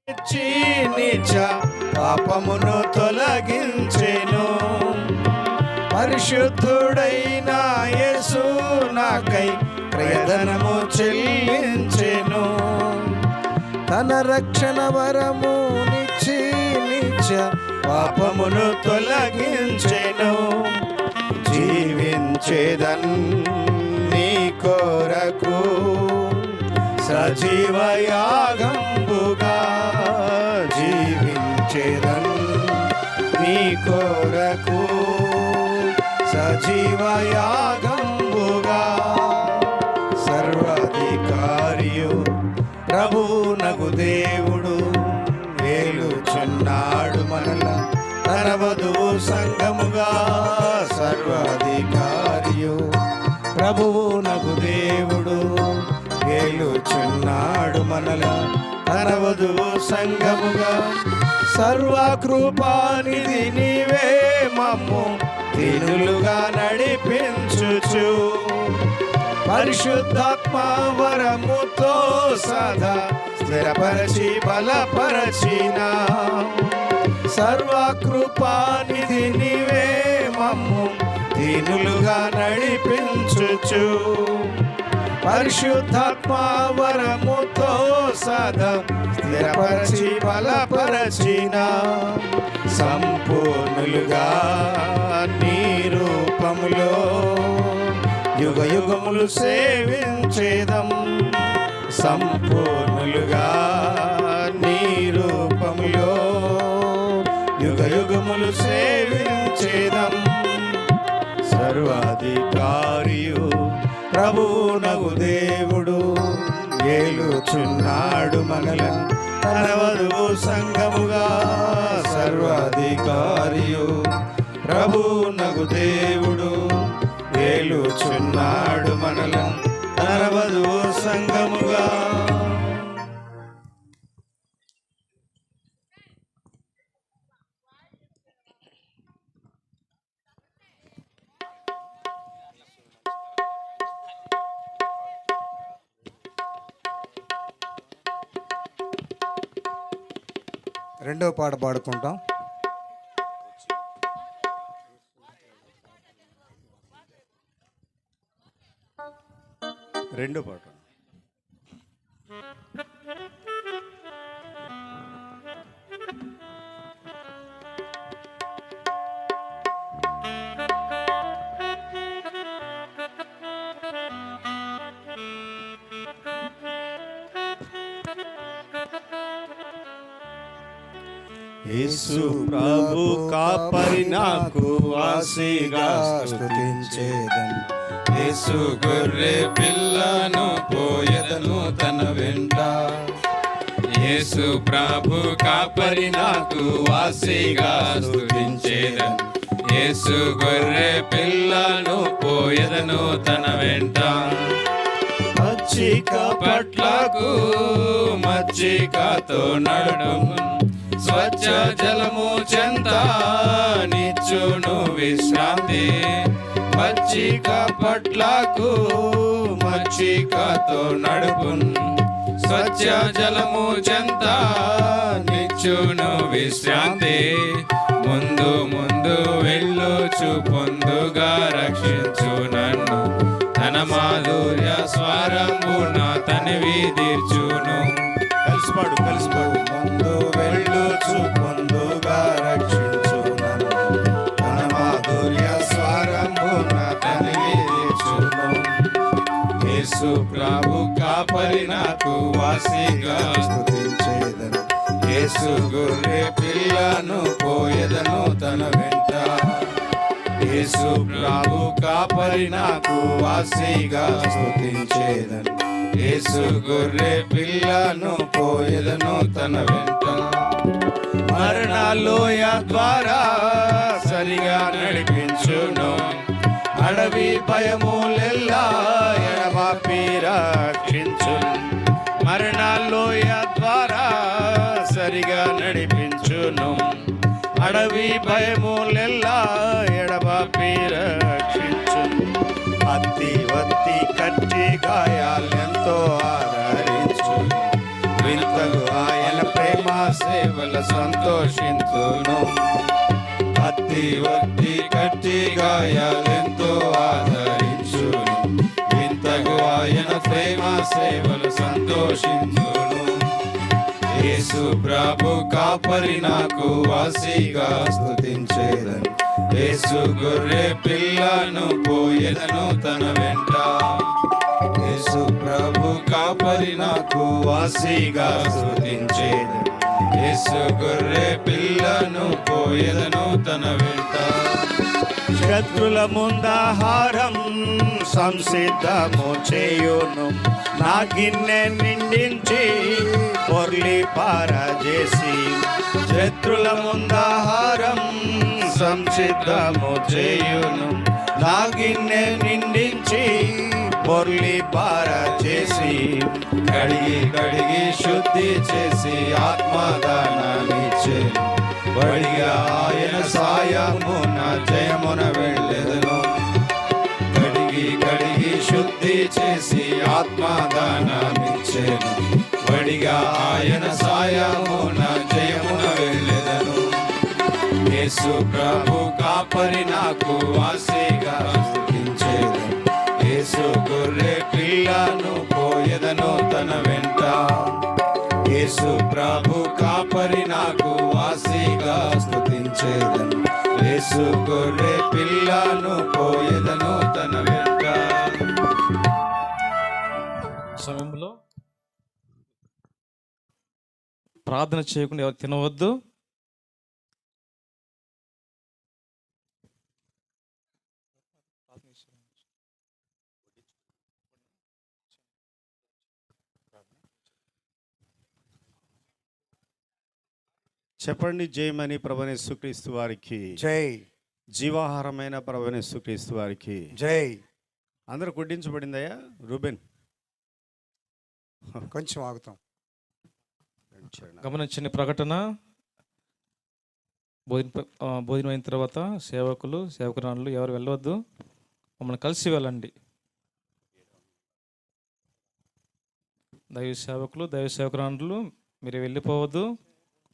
నీచ పాపమును తొలగించెను. పరిశుద్ధుడైన యేసు నాకై ప్రయత్నము చెల్లించెను. తన రక్షణ వరము నిచ్చి నిత్య పాపమును తొలగించెను. జీవించేదన్ నీ కొరకు సజీవయాగంబుగా జీవించేదన్ నీ కొరకు సజీవయాగంబుగా. సర్వాధికారియు ప్రభువునగు దేవుడు ఏలుచున్నాడు మనల తన వధువు సంఘముగా. సర్వాధికారియు ప్రభువునగు దేవుడు ఏలుచున్నాడు మనల తన వధువు సంఘముగా. సర్వకృపానిధి నీవే మమ్ము దీనులుగా నడిపించుచు. పరిశుద్ధాత్మ వరముతో సదా స్థిరపరచి బలపరచిన. సర్వకృపానిధి నీవే మమ్ము దీనులుగా నడిపించుచు. పరిశుద్ధాత్మ వరముతో సదా స్థిరపరచి బలపరచిన. సంపూర్ణులుగా నీ రూపములో యుగ యుగములు సేవించేదం. సంపూర్ణులుగా నీ రూపములో యుగ యుగములు సేవించేదం. సర్వాధికారియు ప్రభువునగు దేవుడు ఏలుచున్నాడు మనలను తన వధువు సంఘముగా. సర్వాధికారియు ప్రభువునగు దేవుడు ఏలుచున్నాడు మనలను తన వధువు సంఘముగా. రెండో పాట పాడుకుంటాం. రెండో పాట. యేసు ప్రభు కాపరి నాకు ఆశగా స్తుతించేదను. యేసు గొర్రె పిల్లను పోయెదను తన వెంట. యేసు ప్రభు కాపరి నాకు ఆశగా స్తుతించేదను. యేసు గొర్రె పిల్లను పోయెదను తన వెంట. మచ్చిక పట్లకు మచ్చికతో నడుము స్వచ్ఛ జలము చెంత నిచ్చును విశ్రాంతి. మచ్చిక పట్లకు మచ్చికతో నడుపున్ స్వచ్ఛ జలము చెంత నిచ్చును విశ్రాంతి. ముందు ముందు వెళ్ళుచు పొందుగా రక్షించు నన్ను. తన మాధుర్య స్వరమున తనివి తీర్చును. కలిసిపాడు కలిసిపాడు. ముందు వెళ్ళుచు పొందుగా రక్షించు నన్ను. తన మాధుర్య స్వరమున తనివి తీర్చును. యేసు ప్రభు కాపరి నాకు వాసిగా స్తుతించేదను. యేసు గొర్రె పిల్లను పోయెదను తన వెంట. యేసు ప్రభు కాపరి నాకు వాసిగా స్తుతించేదను. యేసు గొర్రె పిల్లను పోయెదను తన వెంట. మరణలోయ ద్వారా సరిగా నడిపించును. అడవి భయములెల్లా ఎడబాపి రక్షించును. మరణలోయ ద్వారా సరిగా నడిపించును. అడవి భయములెల్లా ఎడబాపి రక్షించును. అత్తి వత్తి కట్టి గాయాలెంతో ఆదరించును. వింతలు ఆయన ప్రేమ సేవల సంతోషించును. అతి వక్తి కట్టి గాయాలెంతో ఆదరించును. ఇంతకు ఆయన ప్రేమ సేవలు సంతోషించును. యేసు ప్రభు కాపరి నాకు వాసిగా స్తుతించేదను. యేసు గొర్రె పిల్లను పోయేదను తన వెంట. యేసు ప్రభు కాపరి నాకు వాసిగా స్తుతించేదను. యేసు గొర్రె పిల్లను పోయేదను తన వెంట. శత్రుల ముందాహారం సంసిద్ధము చేయును. నా గిన్నె నిండించి పొర్లి పారజేసి. శత్రుల ముందాహారం సంసిద్ధము చేయును. నా గిన్నె నిండించి పొర్లి పారజేసి. కడిగి కడిగి శుద్ధి చేసి ఆత్మదానమిచ్చెను. బడిగా ఆయన సాయమున జయమున వెళ్ళెదను. కడిగి కడిగి శుద్ధి చేసి ఆత్మదానమిచ్చెను. బడిగా ఆయన సాయమున జయమున వెళ్ళెదను. యేసు ప్రభు కాపరి నాకు వాసిగా స్తుతించేదను. యేసు గొర్రె పిల్లను పోయేదను తన వెంట. యేసు ప్రభు కాపరి నాకు వాసిగా స్తుతించేదను. యేసు గొర్రె పిల్లను పోయేదను తన వెంట. సమయంలో ప్రార్థన చేయకుండా ఎవరు తినవద్దు. చెప్పండి, జయమని ప్రభువైన యేసుక్రీస్తు వారికి జై. జీవాహారమైన ప్రభువైన యేసుక్రీస్తు వారికి జై. అందరూ కొట్టించబడిందయ్యా. రూబెన్ కొంచెం ఆగుతాం. గమనించండి ప్రకటన. భోజనం అయిన తర్వాత సేవకులు సేవకురాళ్ళు ఎవరు వెళ్ళవద్దు. మమ్మల్ని కలిసి వెళ్ళండి. దైవ సేవకులు దైవ సేవకురాళ్ళు మీరు వెళ్ళిపోవద్దు.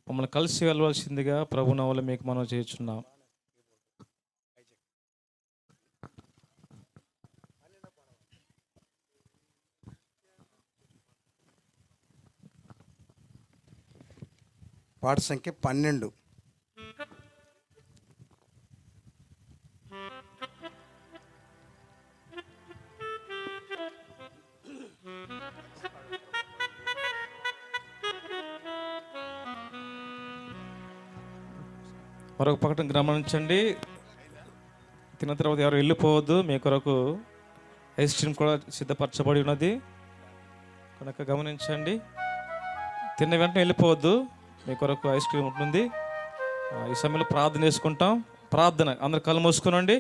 మమ్మల్ని కలిసి వెళ్ళవలసిందిగా ప్రభు నామములో మీకు మనం చేయుచున్నాం. పాట సంఖ్య 12. మరొక ప్రకటన గమనించండి. తిన్న తర్వాత ఎవరు వెళ్ళిపోవద్దు. మీ కొరకు ఐస్ క్రీమ్ కూడా సిద్ధపరచబడి ఉన్నది కనుక గమనించండి. తిన్న వెంటనే వెళ్ళిపోవద్దు. మీ కొరకు ఐస్ క్రీమ్ ఉంటుంది. ఈ సమయంలో ప్రార్థన చేసుకుంటాం. ప్రార్థన అందరు కళ్ళు మూసుకునండి.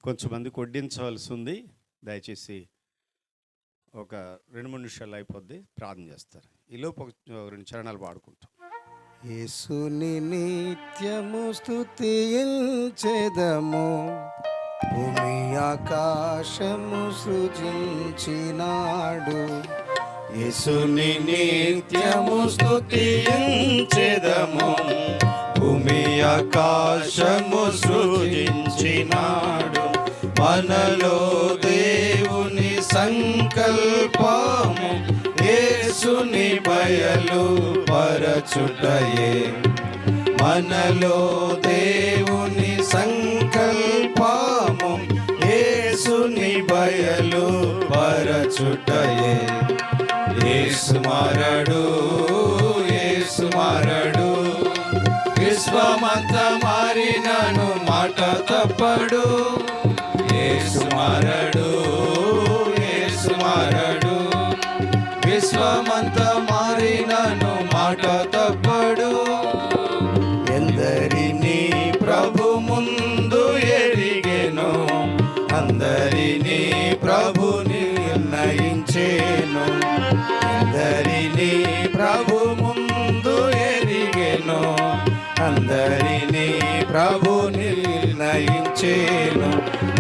కొంచెం మందికి వడ్డించవలసి ఉంది. దయచేసి ఒక 2-3 నిమిషాలు అయిపోద్ది, ప్రార్థన చేస్తారు. ఈలోపు ఒక 2 చరణాలు పాడుకుంటాం. యేసుని నిత్యము స్తుతించెదము. భూమి ఆకాశము సృజించినాడు. యేసుని నిత్యము స్తుతించెదము. భూమి ఆకాశము సృజించినాడు. మనలో దేవుని సంకల్పము యేసుని బయలు పరచుటయే. మనలో దేవుని సంకల్పము యేసుని బయలు పరచుటయే. యేసు మారడు, యేసు మారడు. విశ్వమంతా మారినను మాట తప్పడు. యేసు మారడు, యేసు మారడు. విశ్వమంతా మారినను మాట తప్పడు. ఎందరినీ ప్రభు ముందు ఎరిగెను. అందరినీ ప్రభు నిర్ణయించేను. ఎందరినీ ప్రభు ముందు ఎరిగెను. అందరినీ ప్రభు నిర్ణయించేను.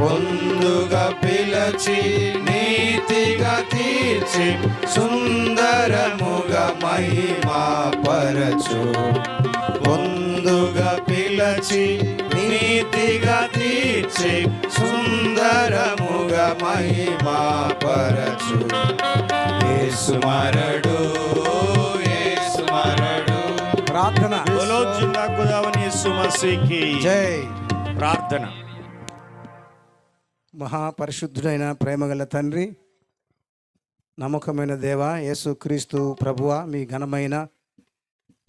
ముందుగా పిల పిలచి నీతిగా తీర్చి సుందరముగా మహిమా పరచు. ముందుగా పిలచి నీతిగా తీర్చి సుందరముగా మహిమా పరచు. యేసు మరడు, యేసు మరడు. ప్రార్థన. బోలో జిందా ఖుదావని యేసు మసీహ్కి జై. ప్రార్థన. మహాపరిశుద్ధుడైన ప్రేమగల తండ్రి, నమ్మకమైన దేవ యేసుక్రీస్తు ప్రభువ, మీ ఘనమైన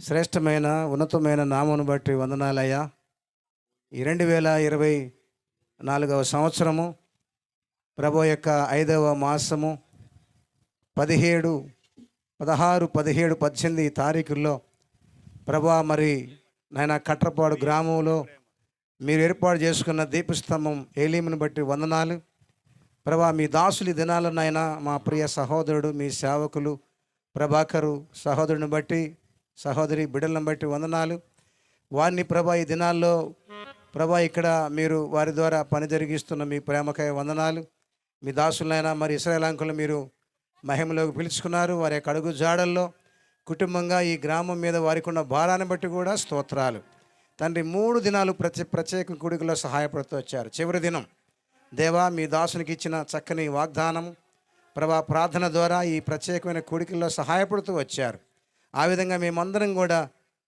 శ్రేష్టమైన ఉన్నతమైన నామమును బట్టి వందనాలయ్యా. ఈ 2024వ సంవత్సరము ప్రభు యొక్క 5వ మాసము 16, 17, 18 తారీఖుల్లో ప్రభు మరి నాయన కట్రపాడు గ్రామంలో మీరు ఏర్పాటు చేసుకున్న దీపస్తంభం ఏలీమును బట్టి వందనాలు ప్రభా. మీ దాసులు ఈ దినాల్లో నాయన మా ప్రియ సహోదరుడు మీ సేవకులు ప్రభాకరు సహోదరుని బట్టి సహోదరి బిడ్డలను బట్టి వందనాలు. వారిని ప్రభా ఈ దినాల్లో ప్రభా ఇక్కడ మీరు వారి ద్వారా పని జరిగిస్తున్న మీ ప్రేమకై వందనాలు. మీ దాసులైనా మరి ఇశ్రాయేలంకులు మీరు మహిమలోకి పిలుచుకున్నారు. వారి యొక్క అడుగు జాడల్లో కుటుంబంగా ఈ గ్రామం మీద వారికి ఉన్న భారాన్ని బట్టి కూడా స్తోత్రాలు తండ్రి. 3 దినాలు ప్రత్యేక కూడికలో సహాయపడుతూ వచ్చారు. చివరి దినం దేవా మీ దాసునికి ఇచ్చిన చక్కని వాగ్దానం ప్రభా ప్రార్థన ద్వారా ఈ ప్రత్యేకమైన కూడికల్లో సహాయపడుతూ వచ్చారు. ఆ విధంగా మేమందరం కూడా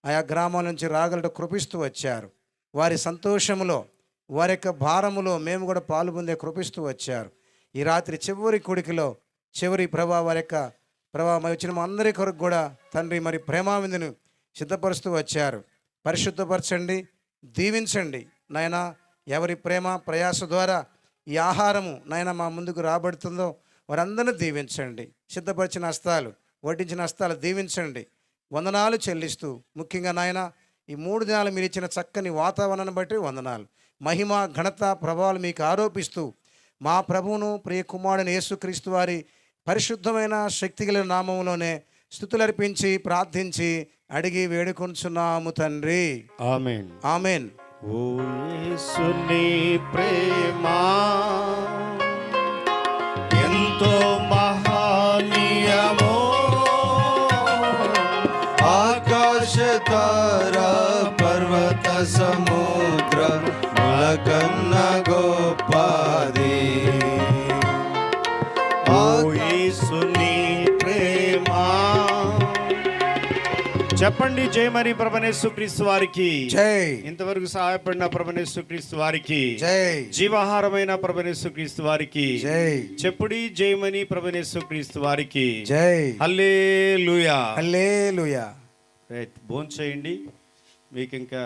ఆయా గ్రామాల నుంచి రాగలట కృపిస్తూ వచ్చారు. వారి సంతోషములో వారి యొక్క భారములో మేము కూడా పాలు పొందే కృపిస్తూ వచ్చారు. ఈ రాత్రి చివరి కూడికలో చివరి ప్రభా వారి యొక్క ప్రభా వచ్చిన మా అందరి కొరకు కూడా తండ్రి మరి ప్రేమావిందును సిద్ధపరుస్తూ వచ్చారు. పరిశుద్ధపరచండి, దీవించండి నాయనా. ఎవరి ప్రేమ ప్రయాస ద్వారా ఈ ఆహారము నాయన మా ముందుకు రాబడుతుందో వారందరినీ దీవించండి. సిద్ధపరిచిన హస్తాలు వడ్డించిన హస్తాలు దీవించండి. వందనాలు చెల్లిస్తూ ముఖ్యంగా నాయన ఈ 3 దినాలు మీరు ఇచ్చిన చక్కని వాతావరణాన్ని బట్టి వందనాలు. మహిమ ఘనత ప్రభావాలు మీకు ఆరోపిస్తూ మా ప్రభువును ప్రియ కుమారుని యేసుక్రీస్తు వారి పరిశుద్ధమైన శక్తిగల నామములోనే స్తుతులర్పించి ప్రార్థించి అడిగి వేడుకొంచున్నాము తండ్రి. ఆమేన్. ఆమేన్. ఓ యేసుని ప్రేమ ఎంతో మహనీయమో, ఆకాశ తారా పర్వత సముద్ర ములకన్న గొప్పది. ఓ యేసుని ప్రేమ. చెప్పండి జై మరి ప్రభునేసుక్రీస్తు వారికి జై. ఇంతవరకు సహాయపడిన ప్రభునేసుక్రీస్తు వారికి జై. జీవాహారమైన ప్రభునేసుక్రీస్తు వారికి జై. చెప్పుడి జయమని ప్రభునేసుక్రీస్తు వారికి జై. హల్లెలూయా. హల్లెలూయా. రైట్, భోజనం చేయండి. మీకు ఇంకా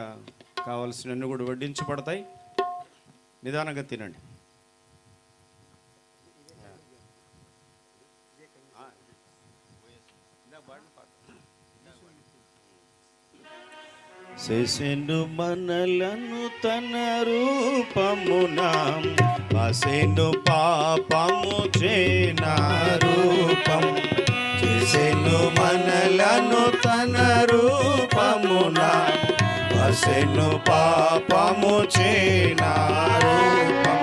కావాల్సినవన్నీ కూడా వడ్డించబడతాయి. నిదానంగా తినండి. చేసెను మనలను తన రూపమున, వాసెను పాపము చేనా రూపం. చేసెను మనలను తన రూపమున, వాసెను పాపము చేనా రూపం.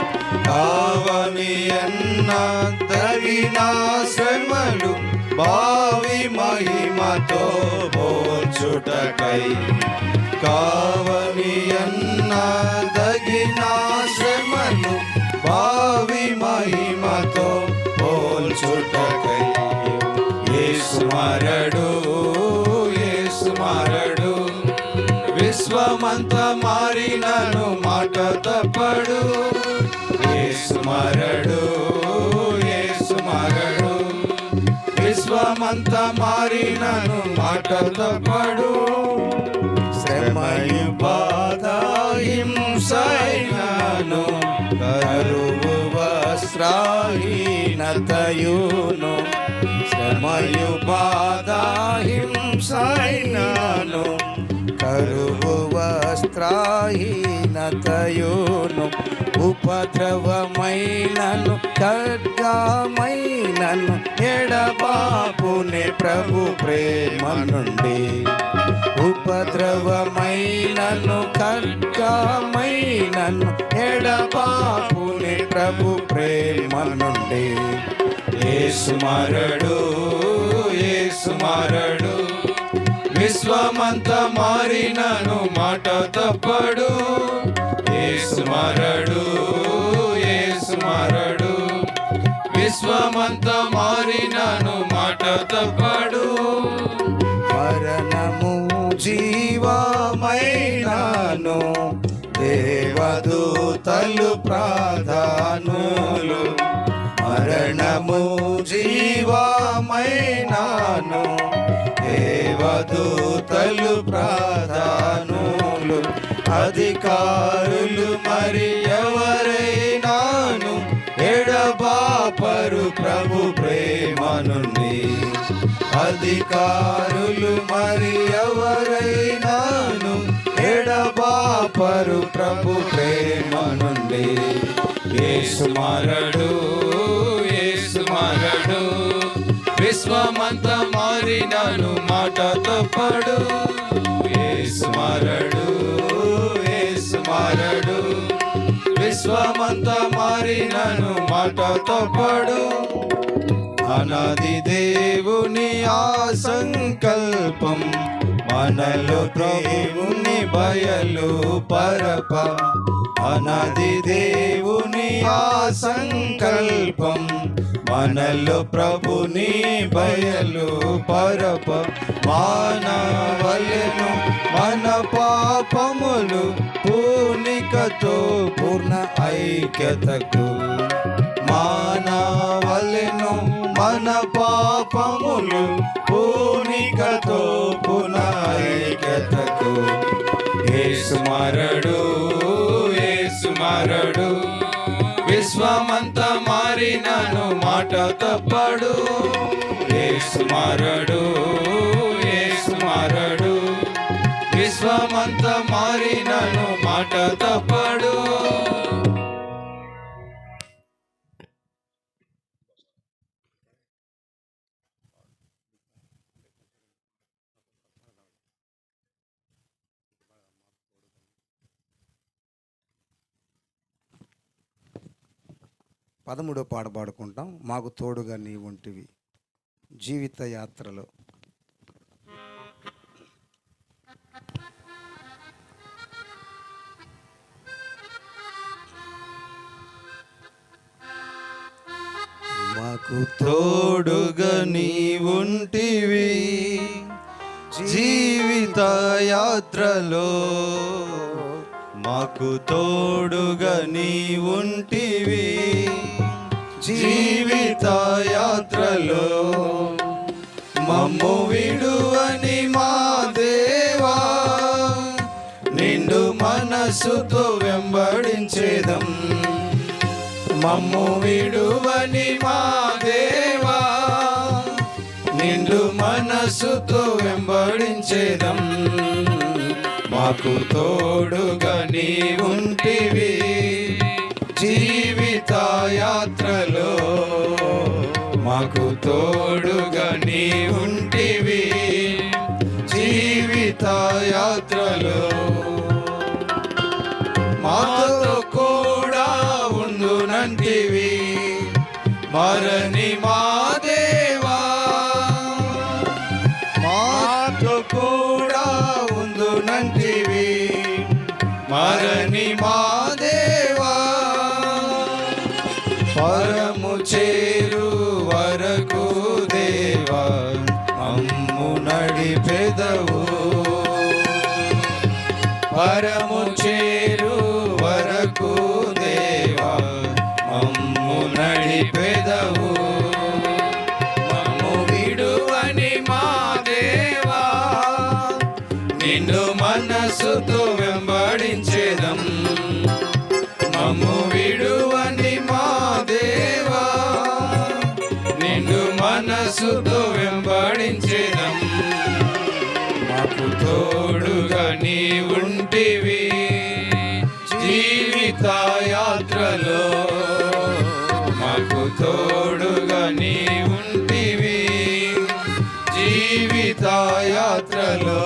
కావని అన్న తగిన శ్రమలు భావి మహిమతో పోల్చుటకై. కావని అన్న తగిన శ్రమలు భావి మహిమతో పోల్చుటకై. యేసు మరడు, యేసు మరడు. విశ్వమంత మారినను మాట తప్పడు. యేసు మరడు, యేసు మరడు. విశ్వమంత మారినను మాట తప్పడు. శ్రమయు బాధ హింసైనను, కరువు వస్త్రహీనతయును. శ్రమయు బాధ హింసైనను, కరువు వస్త్రహీనతయును. ఉపద్రవమైనను ఖడ్గమైనను ఎడబాపునే ప్రభు ప్రేమ నుండి. ఉపద్రవమైనను ఖడ్గమైనను ఎడబాపుని ప్రభు ప్రేమ నుండి. యేసు మారడు, యేసు మారడు, విశ్వమంతా మారినను మాట తప్పడు. యేసు మారడు, యేసు మారడు, విశ్వమంతా మారినను మాట తప్పడు. మరణము జీవమైనాను దేవదూతలు ప్రాధానులు. మరణము జీవమైనాను దేవదూతలు ప్రాధానులు. అధికారులు మరి ఎవరైనాను ఎడబాపరు ప్రభు ప్రేమ నుండి. అధికారులు మరి ఎవరైనాను ఎడబాపరు ప్రభు ప్రేమ నుండి. యేసు మారడు, యేసు మారడు, విశ్వమంతా మారినను మాట తప్పడు. యేసు మారడు, యేసు మారడు, విశ్వమంతా మారినను మాట తప్పడు. అనాది దేవుని ఆ సంకల్పం మనలో దేవుని బయలు పరప. అనాది దేవుని ఆ సంకల్పం మనలో ప్రభుని బయలు పరప. మానవలను మన పాపములు పూనికతో పూర్ణ ఐక్యతకు. మానవలను మన పాపములు పూనికతో పూర్ణ ఐక్యతకు. యేసు మారడు, యేసు మారడు, విశ్వమంతా మారినను మాట తప్పడు. యేసు మారడు, యేసు మారడు, విశ్వమంతా మారినను మాట తప్పడు. పదమూడో పాట పాడుకుంటాం. మాకు తోడుగా నీ ఉంటివి. జీవిత యాత్రలో మాకు తోడుగా నీ ఉంటివి జీవిత యాత్రలో. మాకు తోడుగా నీ ఉంటివి జీవిత యాత్రలో. మమ్ము విడువని మా దేవా నిండు మనసుతో వెంబడించేదం. మమ్ము విడువని మా దేవా నిండు మనసుతో వెంబడించేదం. మాకు తోడుగా నీ ఉంటివి జీవిత యాత్రలో. మాకు తోడుగా నీ ఉంటివి జీవిత యాత్రలో. మాతో కూడా ఉండునంటివి మరణి మా దేవా. మాతో కూడా ఉండునంటివి మరణి మా దేవా. పరము చేరు వరకు దేవా మమ్ము నడిపెదవు. పరము చేరు వరకు దేవా మమ్ము నడిపెదవు. మమ్ము విడువని మా దేవా నిన్ను మనసుతో వెంబడించేదం. మమ్ము విడువని మా దేవా నిన్ను మనసుతో వెంబడించేదం. మాకు తోడుగా నీ ఉంటివి జీవిత యాత్రలో. మాకు తోడుగా నీ ఉంటివి జీవిత యాత్రలో.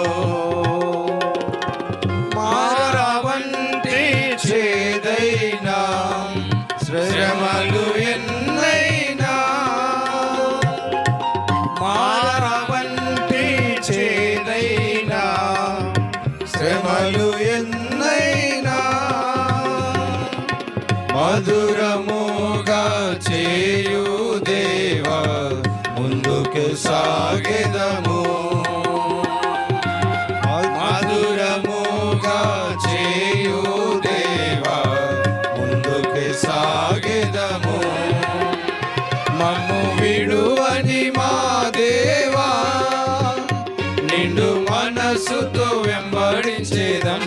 మనసుతో వెంబడించేదం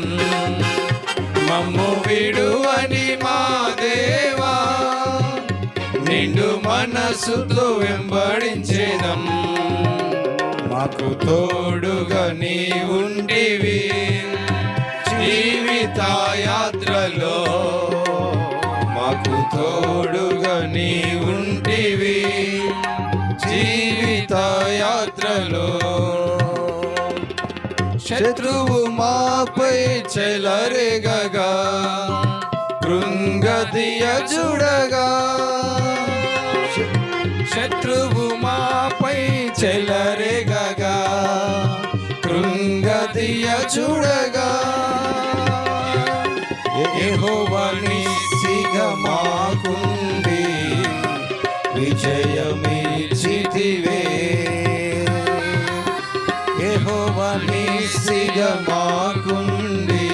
మమ్ము విడువని మా దేవా నిండు మనసుతో వెంబడించేదం మాకు తోడుగా నీ ఉంటివి జీవిత యాత్రలో మాకు తోడుగా నీ ఉంటివి జీవిత యాత్రలో శత్రువు మాపై చెలరేగగా కృంగదియ చూడగా శత్రువు మాపై చెలరేగగా కృంగదియ చూడగా యెహోవా నిస్సిగా మాకుండి విజయమిచ్చితివే యెహోవా నిస్సిగా మాకుండి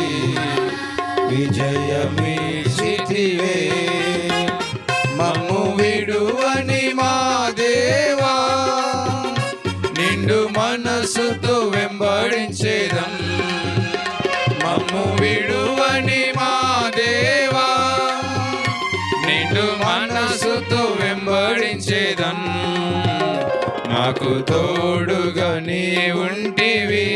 విజయమిచ్చితివే మమ్ము విడువని మా దేవా నిండు మనసుతో వెంబడించేదం మమ్ము విడువని మా దేవా నిండు మనసుతో వెంబడించేదం మాకు తోడుగా నీ ఉంటివి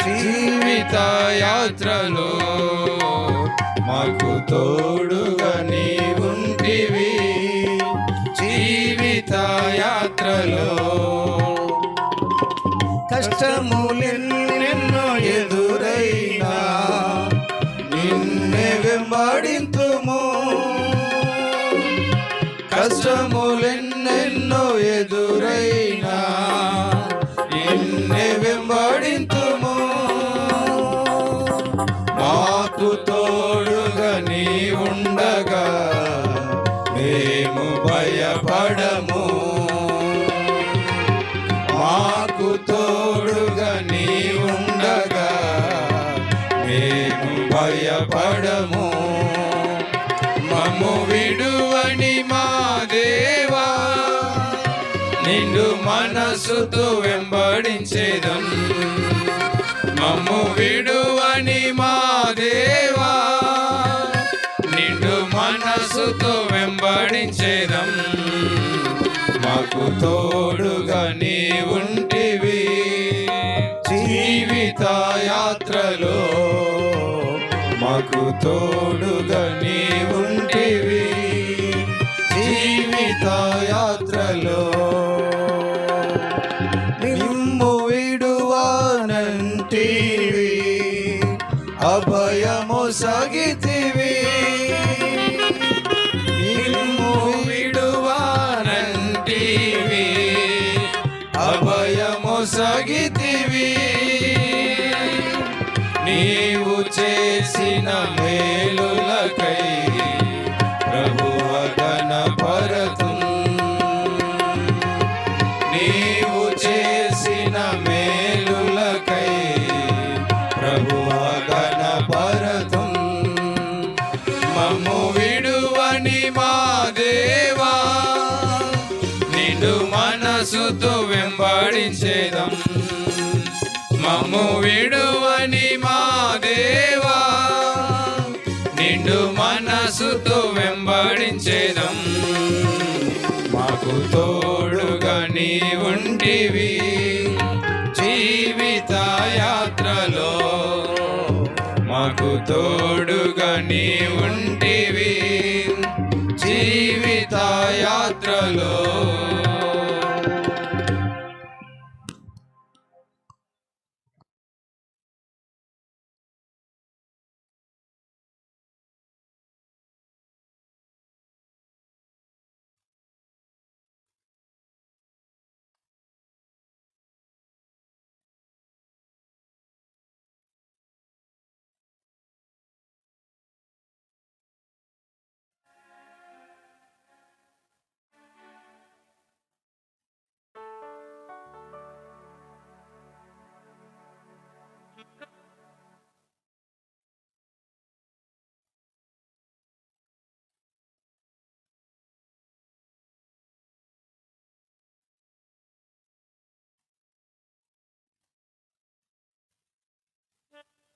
జీవిత యాత్రలో మాకు తోడుగా నీ ఉంటివి జీవిత యాత్రలో కష్టములెన్నెన్నో ఎదురైనా నిన్నే వెంబడింతుము కష్టములెన్నెన్నో ఎదురైనా నిన్నే వెంబడింతుము మాకు తోడుగా నీ ఉండగా మేము భయపడము మాకు తోడుగా నీ ఉండగా మేము భయపడము మమ్ము విడువని మా దేవా నిండు మనసుతో వెంబడించేదం మమ్ము విడువని మా దేవా నిండు మనసుతో వెంబడించేదం మాకు తోడుగా నీ ఉంటివి జీవిత యాత్రలో మాకు తోడుగా నీ ఉంటివి జీవిత యాత్రలో నిమ్ము విడువానంటివి అభయము సాగితివి నిమ్ము విడువానంటివి అభయము సాగితివి నీవు చేసిన మేలులకై ప్రభువ ఘనపరతు నీవు చేసిన మేలులకై ప్రభువ ఘనపరతు మమ్ము విడువని మా దేవా నిండు మనసుతో వెంబడించేదం మమ్ము విడువని మా దేవా నిండు మనసుతో వెంబడించేదం మాకు తోడుగా నీ ఉంటివి జీవిత యాత్రలో మాకు తోడుగా నీ ఉంటివి జీవిత యాత్రలో